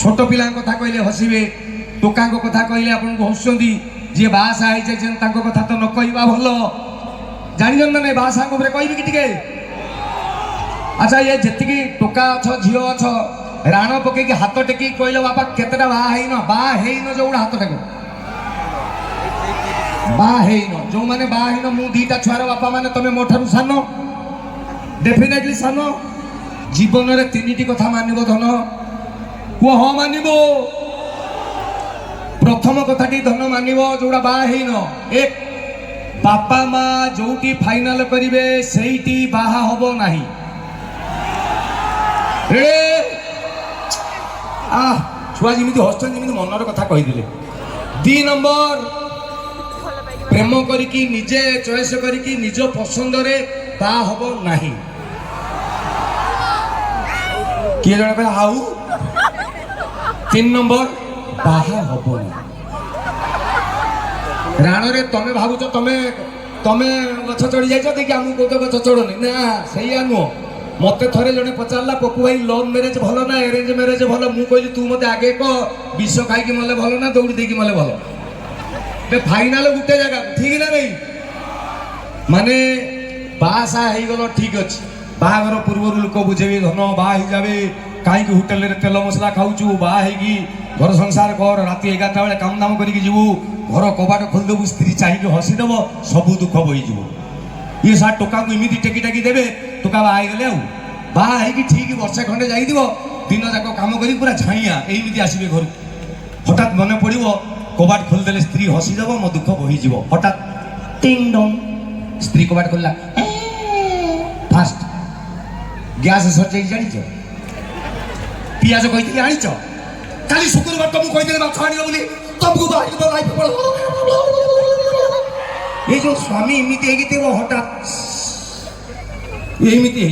छोट पिला कथा कहले हसबे टोका कथा कहले आपको हसुँच जी बासा कथा तो न कहवा भल जान ना नहीं बासा कह कि अच्छा ये जी टोका अछ झी अछ राण पकई हाथ टेक कहल बापा केतटा बाहन जो हाथ टेक बाहन जो मैंने बाहन मु दीटा छुआर बापा मैंने तुम्हें मो ठार सान डेफिनेटली सान जीवन में तीन कथा मानव धन कह हाँ मानव प्रथम कथाटी धन मानव जोड़ा बाहन एक बापा माँ जोटी फाइनाल करेंगे से बाहा हम ना छुआ जमी हसन जमी मनर कथा कहीदे 2 नंबर प्रेम करिकी निजे चॉइस करिकी निज पसंद रे बा हबो नाही किए जण पे हाउ 3 नंबर बाहा हबो ना राण रे तमे भाबुछ तमे तमे गछ चढ़ी जाइछ देखि हमु को गछ चढ़ोनी ना सैया नु मते थरे जने पचारला पप्पू भाई लव मैरिज भल ना अरेंज मैरिज भल मु कहली तू मते आगे कह विष खाई कि मले भल ना दौड़ी देकी मले भल बे फाइनल गुटे जगह ठीक ना नहीं माने बासा हे गलो ठीक अछि बाहागर पूर्व लोक बुझेबे धन बा ही जाबे काई कि होटल रे तेल मसला खाउचू बा हे की घर संसार कर राति 11टा बेले काम दाम करिक जीवू घर कबाट खोल देबू स्त्री चाहि कि हसी देबो सब दुख बही जीवो ये सा टोका को इमिति टेकी टेकी देबे टोका बा गले बा है ठीक वर्षे खंडे जाई दिन जाक काम करी पूरा झाइया एमिति आसबे घर हठात मन पड़ो कबाट खोलदेले स्त्री हसीदेव मो दुख बहीज हठात टिंग डंग स्त्री कबाट खोलला फास्ट गैस सर जान पियाज कही आनीच काली शुक्रवार तुमको कहीदे माछ आण बोली तुमको ये जो स्वामी एमती हठात एमती